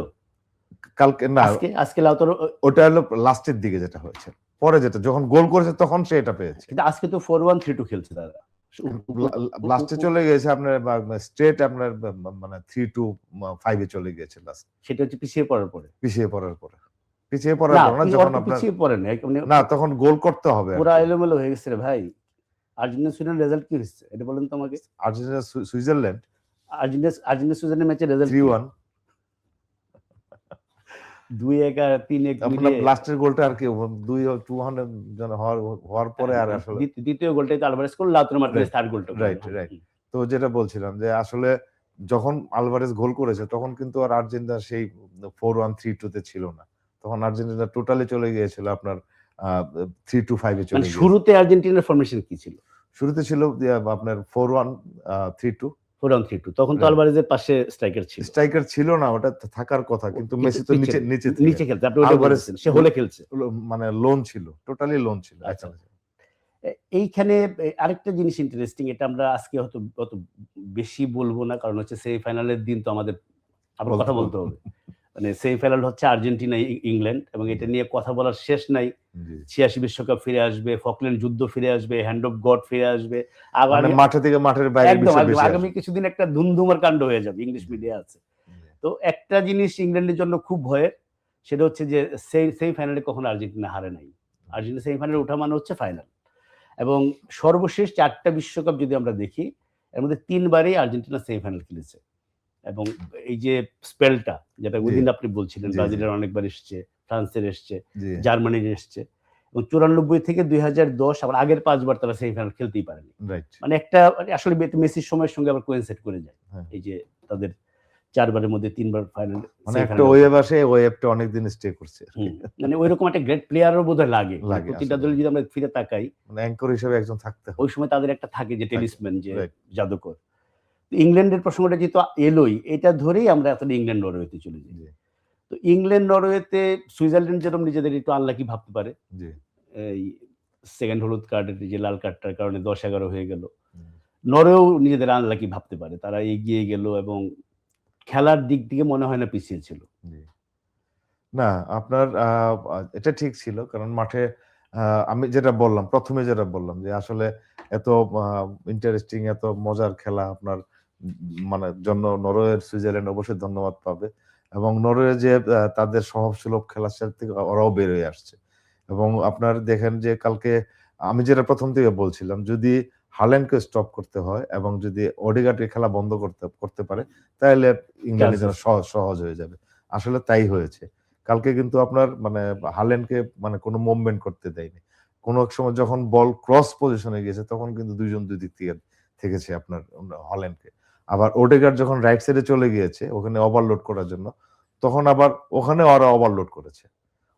কালকে না, আজকে লাউতারো, ওটা হলো লাস্টের দিকে যেটা হয়েছে, পরে যেটা যখন গোল করেছে তখন সে এটা পেয়েছে। কিন্তু আজকে তো 4-1-3-2 খেলছে তারা, লাস্টে চলে গেছে আপনার স্ট্রেট আপনার মানে 3-2-5 এ চলে গিয়েছে লাস্ট। সেটা হচ্ছে পিছিয়ে পড়ার পরে। পিছিয়ে পড়ার না পর না, যখন আপনার পিছিয়ে পড়ে না, মানে না তখন গোল করতে হবে আর পুরা কি। এলোমেলো হয়ে গেছে রে ভাই। আর্জেন্টিনা সুইডেন রেজাল্ট কি হচ্ছে এটা বলেন তো আমাকে। আর্জেন্টিনা সুইজারল্যান্ড আর্জেন্টিনা সুইডেনের ম্যাচের রেজাল্ট 3-1। 2-1 আর 3-1 আপনার মিলিয়ে লাস্টের গোলটা আর কি 200 জন হওয়ার পরে আর আসলে দ্বিতীয় গোলটাই তো আলভারেজ করলো, লাউতারো মার্টিনেজ থার্ড গোলটা করলো। Right right. তো যেটা বলছিলাম যে আসলে যখন আলভারেজ গোল করেছে তখন কিন্তু আর আর্জেন্টিনা সেই 4-1 3-2 তে ছিল না, তখন আর্জেন্টিনা টোটালি চলে গিয়েছিল আপনার 3-2-5 এ চলে মানে গিয়েছিল। শুরুতে আর্জেন্টিনার ফরমেশন কি ছিল? শুরুতে ছিল আপনার 4-1 3-2 4-1-3-2, তখন তো আলভারেজের পাশে স্ট্রাইকার ছিল। স্ট্রাইকার ছিল না, ওটা থাকার কথা, কিন্তু মেসি তো নিচে খেলতে, আপনি ওটা বলছেন, সে হলে খেলছে, মানে লোন ছিল, টোটালি লোন ছিল। আচ্ছা। এইখানে আরেকটা জিনিস ইন্টারেস্টিং, এটা আমরা আজকে হয়তো অত বেশি বলবো না, কারণ হচ্ছে সেমিফাইনালের দিন তো আমাদের আবার কথা বলতে হবে। মানে সেমিফাইনাল হচ্ছে আর্জেন্টিনা ইংল্যান্ড, এবং এটা নিয়ে কথা বলার শেষ নাই। 86 বিশ্বকাপ ফিরে আসবে, ফকল্যান্ড যুদ্ধ ফিরে আসবে, হ্যান্ড অফ গড ফিরে আসবে, মানে মাঠে থেকে মাঠের বাইরে আগামী কিছুদিন একটা ধুমধুমার কাণ্ড হয়ে যাবে, ইংলিশ মিডিয়া আছে। তো একটা জিনিস ইংল্যান্ডের জন্য খুব ভয়ের, সেটা হচ্ছে যে সেমিফাইনালে কখনো আর্জেন্টিনা হারে নাই। আর্জেন্টিনা সেমিফাইনালে ওঠা মানে হচ্ছে ফাইনাল, এবং সর্বশেষ 4টা বিশ্বকাপ যদি আমরা দেখি, এর মধ্যে 3বারই আর্জেন্টিনা সেমিফাইনাল খেলেছে। এবং এই যে স্পেলটা, যেটা ওইদিন আপনি বলছিলেন, ব্রাজিলের অনেকবার এসছে, ফ্রান্সের এসছে, জার্মানির এসছে, এবং 94 থেকে 2010 আবার আগের 5বার তারা সেমিফাইনাল খেলতেই পারেনি। মানে একটা আসলে মেসির সময়ের সঙ্গে আবার কোইনসাইড করে যায়, এই যে তাদের 4বারের মধ্যে 3বার ফাইনাল, মানে একটা ওয়েভ আসে, ওয়েভটা অনেকদিন স্টে করছে। মানে ওইরকম একটা গ্রেট প্লেয়ারও বোধহয় লাগে প্রতিটা দলে, যদি আমরা ফিরে তাকাই, মানে অ্যাঙ্কর হিসেবে একজন থাকতে হয়। ওই সময় তাদের একটা থাকে যে টেলিসম্যান, যে জাদুকর। ইংল্যান্ডের প্রসঙ্গটা যেহেতু এলোই, এটা ধরেই আমরা আসলে ইংল্যান্ড নরওয়েতে চলে যাই। তো ইংল্যান্ড নরওয়েতে সুইজারল্যান্ড যেরকম নিজেদের একটু আনলাকি ভাবতে পারে, এই সেকেন্ড হলুদ কার্ডের যে লাল কার্ডটার কারণে 10-11 হয়ে গেল, নরওয়েও নিজেদের আনলাকি ভাবতে পারে, তারা এগিয়ে গেল এবং খেলার দিক থেকে মনে হয় না পিছিয়ে ছিল। না, আপনার এটা ঠিক ছিল, কারণ মাঠে আমি প্রথমে যেটা বললাম যে আসলে এত ইন্টারেস্টিং, এত মজার খেলা আপনার মানে জন্য নরওয়ের সুইজারল্যান্ড অবশ্যই ধন্যবাদ পাবে। এবং নরওয়ে যে তাদের সহজসুলভ খেলার থেকে ওরাও বের হয়ে আসছে। এবং আপনার দেখেন যে কালকে আমি যেটা প্রথম থেকে বলছিলাম, যদি হাল্যান্ডকে স্টপ করতে হয় এবং যদি ওডেগার্ডকে খেলা বন্ধ করতে পারে, তাহলে ইংল্যান্ডের জন্য সহজ হয়ে যাবে। আসলে তাই হয়েছে। কালকে কিন্তু আপনার মানে হাল্যান্ডকে মানে কোনো মুভমেন্ট করতে দেয়নি। কোনো এক সময় যখন বল ক্রস পজিশনে গিয়েছে, তখন কিন্তু দুই দিক থেকে থেকেছে আপনার হল্যান্ডকে। আবার ওডেগার্ড যখন রাইট সাইডে চলে গিয়েছে ওখানে ওভারলোড করার জন্য, তখন আবার ওখানে ওরা ওভারলোড করেছে।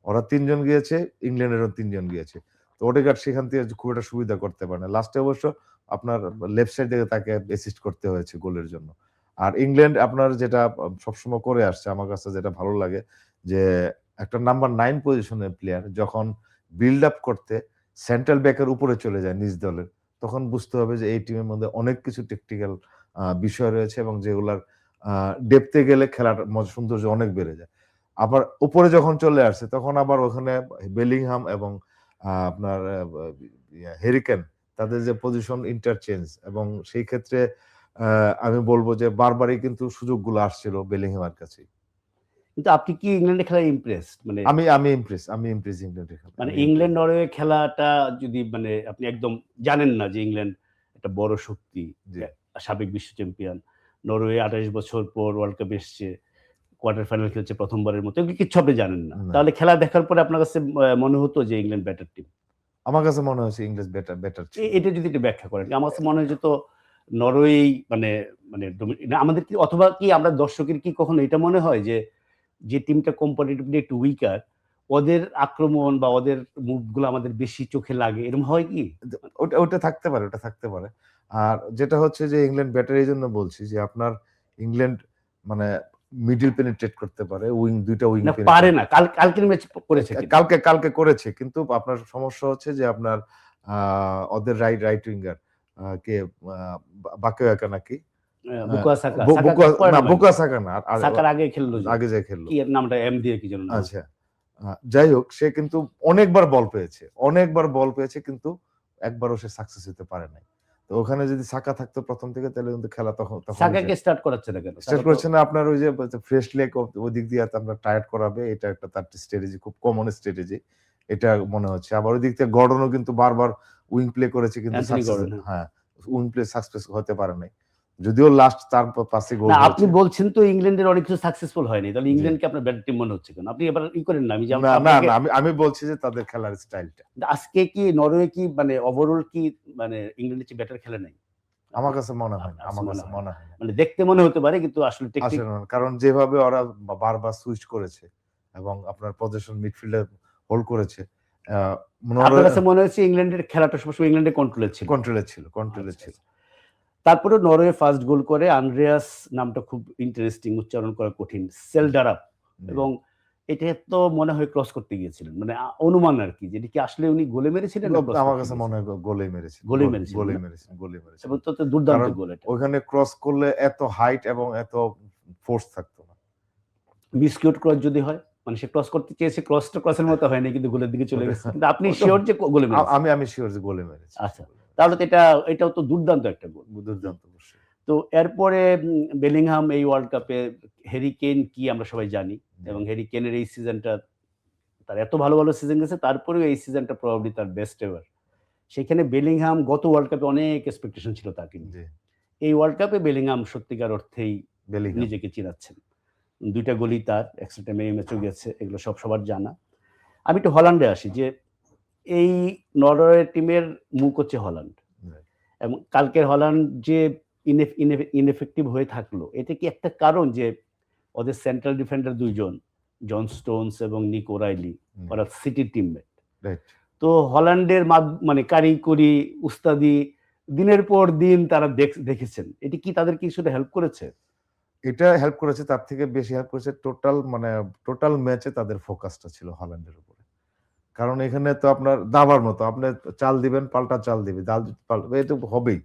ওরা 3 জন গিয়েছে, ইংল্যান্ডেরও 3 জন গিয়েছে। তো ওডেগার্ড সেখান থেকে খুব একটা সুবিধা করতে পারে না। লাস্টে অবশ্য আপনার লেফট সাইড থেকে তাকে অ্যাসিস্ট করতে হয়েছে গোলের জন্য। আর ইংল্যান্ড আপনার যেটা সবসময় করে আসছে, আমার কাছে যেটা ভালো লাগে, যে একটা নাম্বার 9 পজিশনের প্লেয়ার যখন বিল্ড আপ করতে সেন্ট্রাল ব্যাকের উপরে চলে যায় নিজ দলের, তখন বুঝতে হবে যে এই টিমের মধ্যে অনেক কিছু টেকনিক্যাল বিষয় রয়েছে, এবং যেগুলার ডেপথে গেলে খেলার সৌন্দর্য অনেক বেড়ে যায়। আবার উপরে যখন চলে আসছে, তখন আবার ওখানে বেলিংহাম এবং আপনার হ্যারি কেন, তাদের যে পজিশন ইন্টারচেঞ্জ, এবং সেই ক্ষেত্রে আমি বলবো যে বারবারই কিন্তু সুযোগগুলো আসছিল বেলিংহামের কাছে। কিন্তু আপনি কি ইংল্যান্ডের খেলায় ইমপ্রেসড? মানে আমি ইমপ্রেস ইংল্যান্ডের খেলা। মানে ইংল্যান্ড নরওয়ে খেলাটা যদি মানে আপনি একদম জানেন না যে ইংল্যান্ড একটা বড় শক্তি, সাবেক বিশ্ব চ্যাম্পিয়ন, নরওয়ে 28 বছর পর ওয়ার্ল্ড কাপ এসছে, কোয়ার্টার ফাইনাল খেলছে প্রথমবারের মতো, এগুলো কিছু আপনি জানেন না, তাহলে খেলা দেখার পরে আপনার কাছে মনে হতো যে ইংল্যান্ড বেটার টিম? আমার কাছে মনে হয়েছে ইংলিশ বেটার। এটা যদি একটু ব্যাখ্যা করেন। আমার কাছে মনে হয় যে তো নরওয়ে মানে মানে আমাদের কি, অথবা কি আমরা দর্শকের কি কখনো এটা মনে হয় যে টিমটা কম্পারেটিভলি একটু উইকার, ওদের আক্রমণ বা ওদের মুভগুলো আমাদের বেশি চোখে লাগে, এরকম হয় কি? ওটা থাকতে পারে। আর যেটা হচ্ছে যে ইংল্যান্ড ব্যাটার, এই জন্য বলছি যে আপনার ইংল্যান্ড মানে মিডল পেনিট্রেট করতে পারে, দুইটা উইং পারে না। কালকের ম্যাচ করেছে, কালকে করেছে, কিন্তু আপনার সমস্যা হচ্ছে যে আপনার ওদের রাইট উইঙ্গার কে বাকায়োকা নাকি বুকায়ো সাকা, বুকায়ো সাকা না, সাকার আগে খেললো, কি এর নামটা এম দিয়ে কি যেন। আচ্ছা, যাই হোক, সে কিন্তু অনেকবার বল পেয়েছে, কিন্তু একবারও সে সাকসেস হতে পারে নাই। তো ওখানে যদি সাকা থাকতো প্রথম থেকে তাহলে কিন্তু খেলা তখন সাকাকে স্টার্ট করাচ্ছে না কেন? স্টার্ট করছে না। আপনার ওই যে ফ্রেশ লেগ ওই দিক দিয়ে আমরা টায়ার্ড করাবে, এটা একটা তার স্ট্র্যাটেজি, খুব কমন স্ট্র্যাটেজি এটা মনে হচ্ছে। আবার ওই দিক থেকে গর্ডনও কিন্তু বারবার উইং প্লে করেছে, কিন্তু অ্যান্থনি গর্ডন, হ্যাঁ উইং প্লে সাকসেস হতে পারে নাই, যদিও লাস্ট তার পাশে গোল না হয়েছে। আপনি বলছেন তো ইংল্যান্ডের অনেক কিছু সাকসেসফুল হয়নি, তাহলে ইংল্যান্ডকে আপনার ব্যাড টিম মনে হচ্ছে কেন? আপনি এবার ই করেন না, আমি যে না না আপনাকে না, আমি বলছি যে তাদের খেলার স্টাইলটা আজকে কি নরওয়ে কি মানে ওভারঅল কি মানে ইংল্যান্ডের চেয়ে বেটার খেলে নাই? আমার কাছে মনে হয় না, আপনার আমার মনে কাছে হয় মনে না? হয় না। মানে দেখতে মনে হতে পারে, কিন্তু আসলে টেকনিক আসলে না, কারণ যেভাবে ওরা বারবার সুইচ করেছে এবং আপনার পজিশন মিডফিল্ডে হোল্ড করেছে, আপনার কাছে মনে হচ্ছে ইংল্যান্ডের খেলাটা সবসময় ইংল্যান্ডের কন্ট্রোলে ছিল? কন্ট্রোলে ছিল, আচ্ছা। তারপরে নরওয়ে ফার্স্ট গোল করে, আন্দ্রেয়াস নামটা খুব ইন্টারেস্টিং, উচ্চারণ করা কঠিন, সেলডারাপ, এবং এটা তো মনে হয় ক্রস করতে গিয়েছিলেন, মানে অনুমান আর কি, যেটা কি আসলে উনি গোলে মেরেছিলেন না ক্রস? আমার কাছে মনে হয় গোলেই মেরেছে, গোলেই মেরেছিলেন, গোলেই না? মেরেছে, গোলেই মেরেছে। এবং তো দুর্দান্ত কারণ গোল এটা। ওখানে ক্রস করলে এত হাইট এবং এত ফোর্স থাকতো না। মিসকিউট ক্রস যদি হয়, মানে সে ক্রস করতে চেয়েছে, ক্রসটা ক্রসের মতো হয়নি, কিন্তু গোলের দিকে চলে গেছে। কিন্তু আপনি শিওর যে গোলে মেরেছে? আমি শিওর যে গোলে মেরেছে। আচ্ছা, তাহলে তো এটাও তো দুর্দান্ত একটা গোল। দুর্দান্ত অবশ্যই। তো এরপরে বেলিংহাম এই ওয়ার্ল্ড কাপে, হ্যারি কেইন কি আমরা সবাই জানি, এবং হ্যারি কেইনের এই সিজনটা, তার এত ভালো ভালো সিজন গেছে, তারপরেও এই সিজনটা প্রবাবলি তার বেস্ট এভার। সেখানে বেলিংহাম গত ওয়ার্ল্ড কাপে অনেক এক্সপেকটেশন ছিল তাকে নিয়ে। এই ওয়ার্ল্ড কাপে বেলিংহাম সত্যিকার অর্থেই নিজেকে চিনাচ্ছেন। 2টা গোলই তার, এক্সট্রা টাইমে এই ম্যাচও গেছে, এগুলো সবার জানা। আমি একটু হল্যান্ডে আসি, যে এই নরওয়ে টিমের মুখ হচ্ছে হল্যান্ড, এবং কালকের হল্যান্ড যে ইনএফেক্টিভ হয়ে থাকলো, এটা কি একটা কারণ যে ওদের সেন্ট্রাল ডিফেন্ডার 2 জন, জন স্টোনস এবং নিক ওরাইলি, ওরা সিটির টিমমেট। তো হল্যান্ডের মানে কারিগরি উস্তাদি দিনের পর দিন তারা দেখেছেন, এটি কি তাদের কিছুটা হেল্প করেছে? এটা হেল্প করেছে, তার থেকে বেশি হেল্প করেছে টোটাল ম্যাচে তাদের ফোকাসটা ছিল হল্যান্ডের উপরে। কারণ এখানে তো আপনার দাবার মতো, আপনি চাল দিবেন, পাল্টা চাল দিবে, এটা হবেই,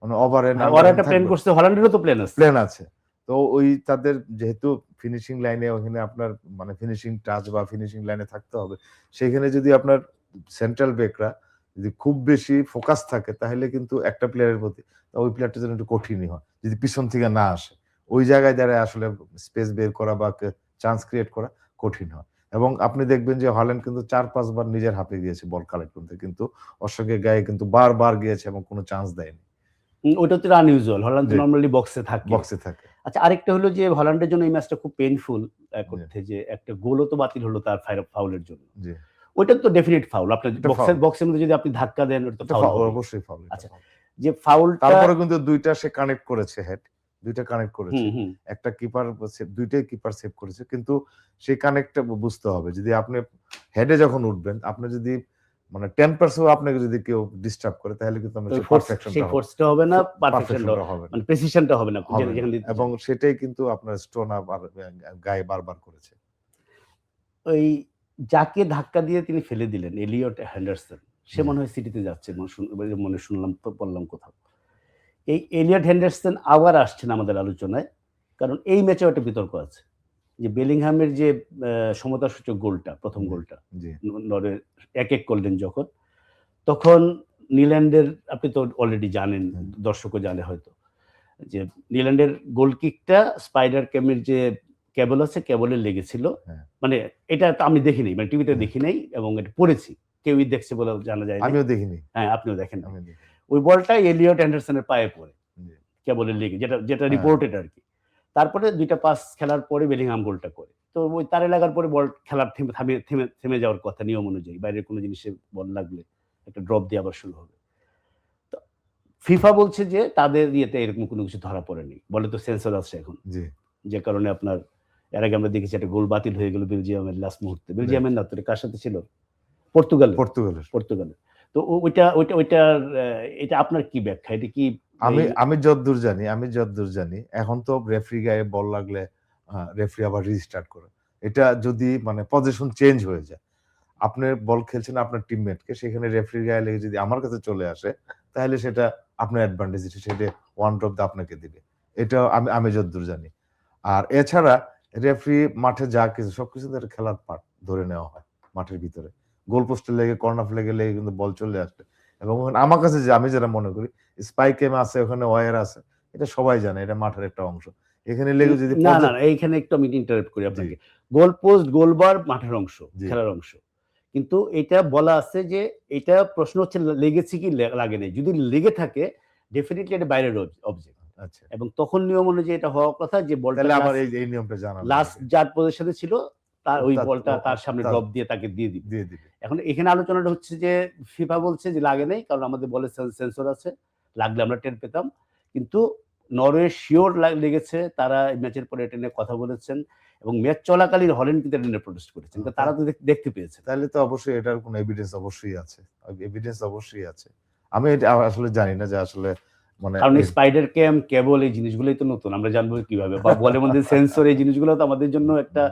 মানে ওভার এন্ড ওরা একটা প্ল্যান করছে, হল্যান্ডেরও তো প্ল্যান আছে। তো ওই তাদের যেহেতু ফিনিশিং লাইনে ওখানে আপনার মানে ফিনিশিং টাচ বা ফিনিশিং লাইনে থাকতে হবে, সেখানে যদি আপনার সেন্ট্রাল ব্যাকরা যদি খুব বেশি ফোকাস থাকে, তাহলে কিন্তু একটা প্লেয়ারের প্রতি ওই প্লেয়ারটা যেন একটু কঠিনই হয়, যদি পিছন থেকে না আসে, ওই জায়গায় দাঁড়ায় আসলে স্পেস বের করা বা চান্স ক্রিয়েট করা কঠিন হয়। এবং আপনি দেখবেন যে হল্যান্ড কিন্তু 4-5 বার নিজের হাতে গিয়েছে বল কালেক্ট করতে, কিন্তু অশোকের গায়ে কিন্তু বারবার গিয়েছে এবং কোনো চান্স দেয়নি। ওটা তো আনইউজুয়াল, হল্যান্ড তো নরমালি বক্সে থাকে। আচ্ছা, আরেকটা হলো যে হল্যান্ডের জন্য এই ম্যাচটা খুব পেইনফুল করতে, যে একটা গোলও তো বাতিল হলো তার ফাউলের জন্য। ওটা তো ডেফিনিট ফাউল, আপনার বক্সের মধ্যে যদি আপনি ধাক্কা দেন, ওটা তো ফাউল, অবশ্যই ফাউল। আচ্ছা, যে ফাউলটা তারপরে কিন্তু দুইটা সে কানেক্ট করেছে, দুইটা কানেক্ট করেছে, একটা কিপার, দুইটাই কিপার সেভ করেছে, কিন্তু সেই কানেক্টটা বুঝতে হবে। যদি আপনি হেডে যখন উঠবেন, আপনি যদি মানে 10% আপনাকে যদি কেউ ডিস্টার্ব করে, তাহলে কিন্তু ফোর্সটা হবে না, পারফেকশনটা হবে না, মানে প্রেসিশনটা হবে না, এবং সেটাই কিন্তু আপনার স্টোনা গায়ে বারবার করেছে। ওই যাকে ধাক্কা দিয়ে তিনি ফেলে দিলেন, এলিয়ট হেন্ডারসন, সে মনে হয় সিটিতে যাচ্ছে, মনে শুনলাম, বললাম কোথাও। এই এলিয়ট হেন্ডারসন আবার আসছেন আমাদের আলোচনায়, কারণ এই ম্যাচে একটা বিতর্ক আছে, যে বেলিংহামের যে সমতাসূচক গোলটা, প্রথম গোলটা নরওয়ে 1-1 করলেন যখন, তখন নিউজিল্যান্ডের, আপনি তো অলরেডি জানেন, দর্শকও জানে হয়তো, যে নিউজিল্যান্ডের গোলকিকটা স্পাইডার ক্যামের যে কেবল আছে, কেবলে লেগেছিল। মানে এটা তো আমি দেখিনি, মানে টিভিতে দেখি নাই, এবং এটা পড়েছি, কেউই দেখছে বলে জানা যায় না। আমিও দেখিনি। হ্যাঁ, আপনিও দেখেন। ওই বলটা এলিয়ট অ্যান্ডারসনের পায়ে পড়ে, কেবলের লেগে, যেটা রিপোর্টেড আর কি। তারপরে 2টা পাস খেলার পরে বেলিংহাম গোলটা করে। তো ওই তারে লাগার পরে বল খেলার থেমে যাওয়ার কথা নিয়ম অনুযায়ী, বাইরের কোনো জিনিসে বল লাগলে একটা ড্রপ দিয়ে আবার শুরু হবে। তো ফিফা বলছে যে তাদের ইয়েতে এরকম কোনো কিছু ধরা পড়েনি, বলে তো সেন্সর আছে এখন, যে কারণে আপনার এর আগে আমরা দেখেছি একটা গোল বাতিল হয়ে গেল বেলজিয়ামের লাস্ট মুহূর্তে, বেলজিয়ামের না, তো কার সাথে ছিল, পর্তুগালের। তো এটা আপনার কি ব্যাখ্যা? এটা কি আমি যতদূর জানি এখন তো রেফারি গায়ে বল লাগলে রেফারি আবার রিস্টার্ট করে। এটা যদি মানে পজিশন চেঞ্জ হয়ে যায়, আপনি বল খেলছেন আপনার টিমমেটকে, সেখানে রেফারি গায়ে লেগে যদি আমার কাছে চলে আসে, তাহলে সেটা আপনার অ্যাডভান্টেজ, সেটা ওয়ান ড্রপ দিয়ে আপনাকে দিবে। এটা আমি যতদূর জানি। আর এছাড়া রেফারি মাঠে যা কিছু সবকিছু খেলার পার্ট ধরে নেওয়া হয় মাঠের ভিতরে। গোল পোস্টে লেগে, কর্নার ফ্ল্যাগে লেগে কিন্তু বল চলে আসবে, এবং আমার কাছে যে আমি যেটা মনে করি স্পাইক এম আছে, ওখানে ওয়্যার আছে, এটা সবাই জানে, এটা মাঠের একটা অংশ। এখানে লেগে যদি না না না, এইখানে একটু আমি ইন্টারাপ্ট করি জি আপনাকে। গোল পোস্ট, গোলবার মাঠের অংশ, জি খেলার অংশ। কিন্তু এটা বলা আছে যে এটা প্রশ্ন হচ্ছে লেগেছে কি লাগে নাই। যদি লেগে থাকে ডেফিনিটলি এটা বাইরের অবজেক্ট। আচ্ছা, এবং তখন নিয়ম অনুযায়ী এটা হওয়ার কথা যে বলটা তাহলে আমার এই নিয়মটা জানা নেই লাস্ট আগে। যার পজিশনে ছিল তার ওই তা- বলটা ও- তার সামনে তা- ড্রপ দিয়ে তাকে দিয়ে দিবে। দিয়ে দিবে। এখন এখানে আলোচনাটা হচ্ছে যে ফিফা বলছে যে লাগে নাই, কারণ আমাদের বলে সেন্সর আছে, লাগলে আমরা টের পেতাম। কিন্তু নরওয়ে শিওর লেগেছে, তারা ম্যাচের পরে এটা নিয়ে কথা বলেছেন এবং ম্যাচ চলাকালীন হল্যান্ড কিন্তু এটা নিয়ে প্রোটেস্ট করেছেন, কিন্তু তারা তো দেখতে পেয়েছেন। তাহলে তো অবশ্যই এটার কোনো এভিডেন্স অবশ্যই আছে, এভিডেন্স অবশ্যই আছে। আমি এটা আসলে জানি না যে আসলে মানে কারণ এই স্পাইডার ক্যাম, কেবল এই জিনিসগুলোই তো নতুন, আমরা জানবো কিভাবে, বা বলের মধ্যে সেন্সর, এই জিনিসগুলো তো আমাদের জন্য একটা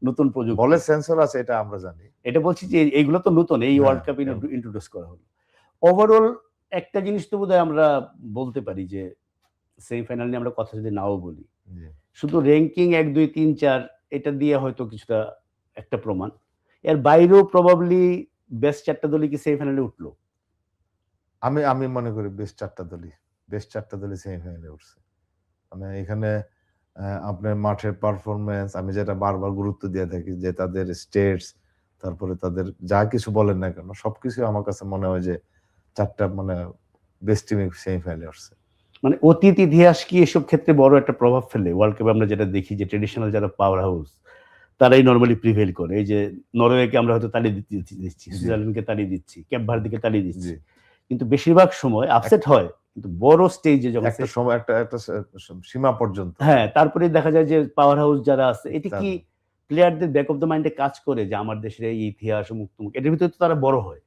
নতুন প্রযুক্তি। বলে সেন্সর আছে এটা আমরা জানি। এটা বলছি যে এইগুলো তো নতুন, এই ওয়ার্ল্ড কাপে ইন্ট্রোডিউস করা হলো। ওভারঅল একটা জিনিস তো বোধহয় আমরা বলতে পারি যে সেমিফাইনাল নিয়ে আমরা কথা যদি নাও বলি, জি। শুধু র্যাঙ্কিং 1 2 3 4 এটা দিয়ে হয়তো কিছুটা একটা প্রমাণ। এর বাইরেও প্রবাবলি বেস্ট 4টা দলই কি সেমিফাইনালে উঠলো। আমি আমি মনে করি বেস্ট 4টা দলই সেমিফাইনালে উঠছে। মানে এখানে আপনার মাঠের পারফরম্যান্স, আমি যেটা বারবার গুরুত্ব দিয়ে থাকি যে তাদের স্টেটস, তারপরে তাদের যা কিছু বলেন না কেন সবকিছু আমার কাছে মনে হয় যে 4টা মানে বেস্ট টিম সেমিফাইনালে আসছে। মানে অতীত ইতিহাস কি এসব ক্ষেত্রে বড় একটা প্রভাব ফেলে? ওয়ার্ল্ড কাপে আমরা যেটা দেখি যে ট্রেডিশনাল যারা পাওয়ার হাউস তারাই নরমালি প্রিভেল করে। এই যে নরওয়েকে আমরা হয়তো তাড়িয়ে দিচ্ছি, সুইজারল্যান্ডকে তাড়িয়ে দিচ্ছি, কেপ ভার্দেকে তাড়িয়ে দিচ্ছি, কিন্তু বেশিরভাগ সময় আপসেট হয়, কিন্তু বড় স্টেজে যখন একটা সময় একটা সীমা পর্যন্ত। হ্যাঁ, তারপরে দেখা যায় যে পাওয়ার হাউস যারা আছে, এটা কি প্লেয়ারদের ব্যাক অফ দ্য মাইন্ডে কাজ করে যে আমার দেশের এই ইতিহাস মুক্তমুখ, এটার ভিতরে তো তারা বড় হয়।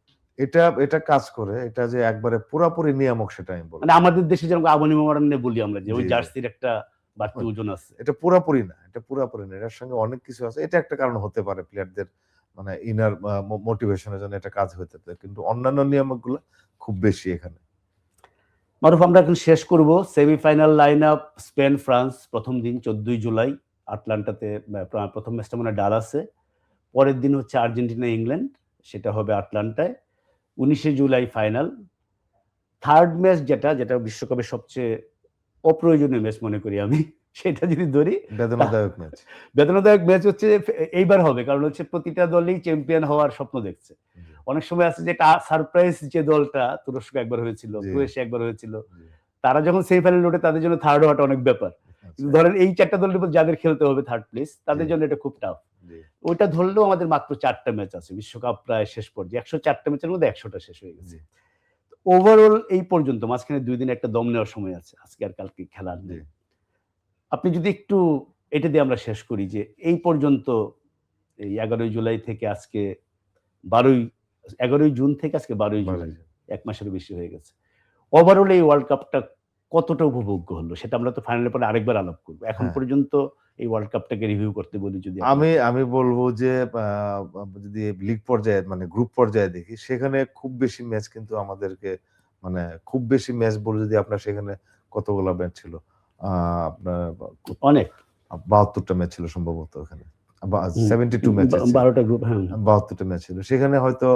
এটা কাজ করে, এটা যে একবারে পুরাপুরি নিয়ামক সেটা আমি বলবো। মানে আমাদের দেশে যেরকম আবনি মোহাম্মদ বলি আমরা যে ওই জি, জার্সির একটা বাড়তি ওজন আছে। এটা পুরাপুরি না, এটার সঙ্গে অনেক কিছু আছে। এটা একটা কারণ হতে পারে প্লেয়ারদের মানে ইনার মোটিভেশনের জন্য এটা কাজ হতে পারে, কিন্তু অন্যান্য নিয়ামকগুলো খুব বেশি এখানে। মারুফ, আমরা এখন শেষ করব semifinal line up. Spain France প্রথম দিন 14 জুলাই আটলান্টাতে, প্রথম ম্যাচটা মনে হয় ডালাসে। পরের দিন হচ্ছে আর্জেন্টিনা ইংল্যান্ড, সেটা হবে আটলান্টায়। 19 জুলাই ফাইনাল। থার্ড ম্যাচ যেটা বিশ্বকাপের সবচেয়ে অপ্রয়োজনীয় ম্যাচ মনে করি আমি, সেটা যদি ধরি, বেদনাদায়ক ম্যাচ হচ্ছে এইবার হবে, কারণ হচ্ছে প্রতিটা দলই চ্যাম্পিয়ন হওয়ার স্বপ্ন দেখছে। অনেক সময় আছে যে সারপ্রাইজ, যে দলটা তুরস্ক একবার হয়েছিল, ক্রোয়েশিয়া একবার হয়েছিল, তারা যখন সেমিফাইনালে ওঠে তাদের জন্য থার্ড হওয়াটা অনেক ব্যাপার। কিন্তু ধরেন এই 4টা দলের মধ্যে যাদের খেলতে হবে থার্ড প্লেস, তাদের জন্য এটা খুব টাফ। ওইটা ধরলেও আমাদের মাত্র 4টা ম্যাচ আছে, বিশ্বকাপ প্রায় শেষ পর্যায়ে 104টা ম্যাচের মধ্যে 100টা শেষ হয়ে গেছে। ওভারঅল এই পর্যন্ত, মাঝখানে 2 দিন একটা দম নেওয়ার সময় আছে, আজকে আর কালকে খেলার নেই। আপনি যদি একটু এটা দিয়ে আমরা শেষ করি যে এই পর্যন্ত, এই 11 জুলাই থেকে আজকে 11 জুন থেকে আজকে 12 জুলাই, 1 মাসেরও বেশি হয়ে গেছে। ওভারঅল এই ওয়ার্ল্ড কাপটা কতটা উপভোগ্য হলো সেটা আমরা তো ফাইনালের পরে আরেকবার আলাপ করবো। এখন পর্যন্ত এই ওয়ার্ল্ড কাপটাকে রিভিউ করতে বলি যদি, আমি বলবো যে যদি লিগ পর্যায়ে মানে গ্রুপ পর্যায়ে দেখি, সেখানে খুব বেশি ম্যাচ কিন্তু আমাদেরকে, মানে খুব বেশি ম্যাচ বলে যদি আপনার সেখানে কতগুলো ম্যাচ ছিল, আপনার অনেক 72টা ম্যাচ ছিল সম্ভবত, ওখানে 72 ম্যাচ, 12টা গ্রুপ, হ্যাঁ 72টা ম্যাচ ছিল। সেখানে হয়তো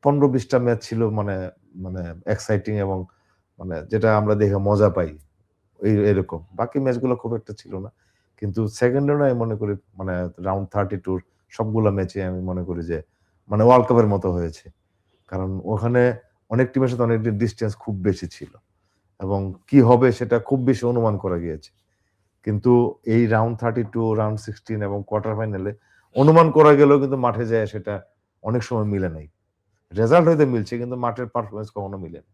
15-20টা ম্যাচ ছিল মানে মানে এক্সাইটিং এবং মানে যেটা আমরা দেখে মজা পাই এরকম। বাকি ম্যাচগুলো খুব একটা ছিল না। কিন্তু সেকেন্ড রাউন্ডে আমি মনে করি মানে রাউন্ড 32 সবগুলা ম্যাচে আমি মনে করি যে মানে ওয়ার্ল্ড কাপের মতো হয়েছে। কারণ ওখানে অনেক টিমের সাথে অনেক ডিসটেন্স খুব বেশি ছিল এবং কি হবে সেটা খুব বেশি অনুমান করা গিয়েছে। কিন্তু এই রাউন্ড 32, রাউন্ড 16 এবং কোয়ার্টার ফাইনালে অনুমান করা গেলেও কিন্তু মাঠে যায় সেটা অনেক সময় মিলে নাই। রেজাল্ট হয়তো মিলছে কিন্তু মাঠের পারফরমেন্স কখনো মিলে না।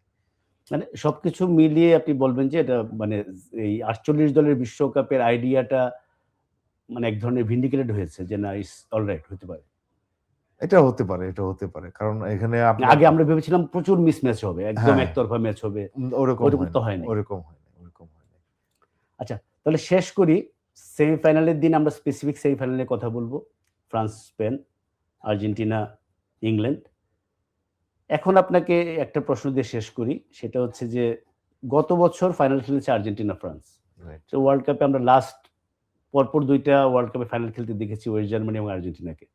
মানে সবকিছু মিলিয়ে আপনি বলবেন যে এটা মানে এই 48 দলের বিশ্বকাপের আইডিয়াটা মানে এক ধরনের ভিন্ডিকেটেড হয়েছে, যে না ইটস অলরাইট, হতে পারে। এটা হতে পারে কারণ এখানে আগে আমরা ভেবেছিলাম প্রচুর মিসম্যাচ হবে, একদম একতরফা ম্যাচ হবে, ওরকম তো হয়নি। আচ্ছা, তাহলে শেষ করি। সেমিফাইনালের দিন আমরা স্পেসিফিক সেমিফাইনালে কথা বলবো, ফ্রান্স স্পেন, আর্জেন্টিনা ইংল্যান্ড। এখন আপনাকে একটা প্রশ্ন দিয়ে শেষ করি, সেটা হচ্ছে যে গত বছর ফাইনাল খেলেছে আর্জেন্টিনা ফ্রান্স। তো ওয়ার্ল্ড কাপে আমরা লাস্ট পরপর 2টা ওয়ার্ল্ড কাপে ফাইনাল খেলতে দেখেছি ওয়েস্ট জার্মানি এবং আর্জেন্টিনাকে,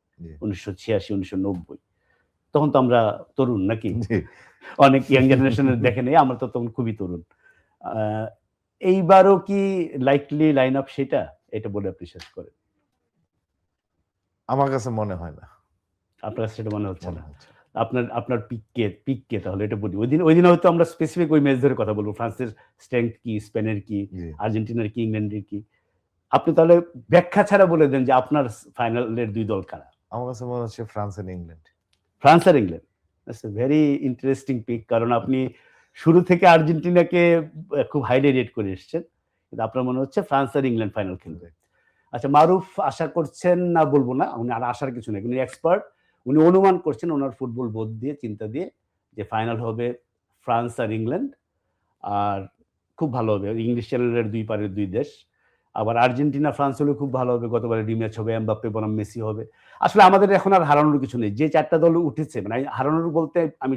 1986 1990। তখন তো আমরা তরুণ নাকি? জি। অনেক ইয়াং জেনারেশনের দেখে নেই, আমরা তো তখন খুবই তরুণ। আহ, এইবারও কি লাইকলি লাইন আপ সেটা? এটা বলে আপনি শেষ করেন। আমার কাছে মনে হয় না। আপনার কাছে সেটা মনে হচ্ছে মনে না? হচ্ছে না। আপনার আপনার পিক কে তাহলে এটা বলি। ওইদিন হয়তো আমরা স্পেসিফিক ওই ম্যাচ ধরে কথা বলব। ফ্রান্সের স্ট্রেংথ কি, স্পেনের কি, জি। আর্জেন্টিনার কি, ইংল্যান্ডের কি। আপনি তাহলে ব্যাখ্যা ছাড়া বলে দেন যে আপনার ফাইনালের ২ দল কারা? আমার কাছে মনে হচ্ছে ফ্রান্স এন্ড ইংল্যান্ড। ফ্রান্স আর England. That's a very interesting pick, কারণ আপনি শুরু থেকে আর্জেন্টিনাকে খুব হাইলি রেট করে এসেছেন। কিন্তু আপনার মনে হচ্ছে ফ্রান্স আর ইংল্যান্ড ফাইনাল খেলবে। আচ্ছা, মারুফ আশা করছেন না বলবো না, উনি আর আশার কিছু নেই, উনি এক্সপার্ট। উনি অনুমান করছেন ওনার ফুটবল বোধ দিয়ে, চিন্তা দিয়ে, যে ফাইনাল হবে ফ্রান্স আর ইংল্যান্ড। আর খুব ভালো হবে, ইংলিশ চ্যানেলের ২ পারের ২ দেশ। আবার আর্জেন্টিনা ফ্রান্স হলেও খুব ভালো হবে, গতবারের রিম্যাচ হবে, এমবাপ্পে বনাম মেসি হবে। আসলে আমাদের এখন আর হারানোর কিছু নেই, যে ৪টা দল উঠেছে, মানে হারানোর বলতে আমি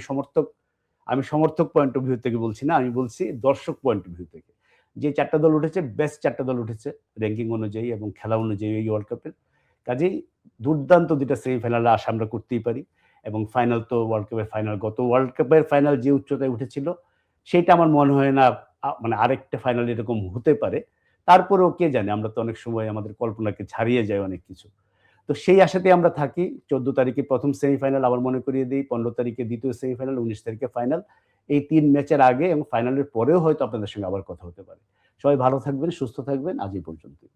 সমর্থক পয়েন্ট অফ ভিউ থেকে বলছি না, আমি বলছি দর্শক পয়েন্ট অফ ভিউ থেকে। যে ৪টা দল উঠেছে, বেস্ট ৪টা দল উঠেছে র্যাঙ্কিং অনুযায়ী এবং খেলা অনুযায়ী এই ওয়ার্ল্ড কাপের। কাজেই দুর্দান্ত ২টা সেমিফাইনালে আশা আমরা করতেই পারি। এবং ফাইনাল তো ওয়ার্ল্ড কাপের ফাইনাল, গত ওয়ার্ল্ড কাপের ফাইনাল যে উচ্চতায় উঠেছিল, সেটা আমার মনে হয় না মানে আরেকটা ফাইনাল এরকম হতে পারে। তারপরেও কে জানে, আমরা তো অনেক সময় আমাদের কল্পনাকে ছাড়িয়ে যায় অনেক কিছু। তো সেই আশাতেই আমরা থাকি। ১৪ তারিখে প্রথম সেমিফাইনাল আবার মনে করিয়ে দিই, ১৫ তারিখে দ্বিতীয় সেমিফাইনাল, ১৯ তারিখে ফাইনাল। এই ৩ ম্যাচের আগে এবং ফাইনালের পরেও হয়তো আপনাদের সঙ্গে আবার কথা হতে পারে। সবাই ভালো থাকবেন, সুস্থ থাকবেন। আজ এই পর্যন্তই।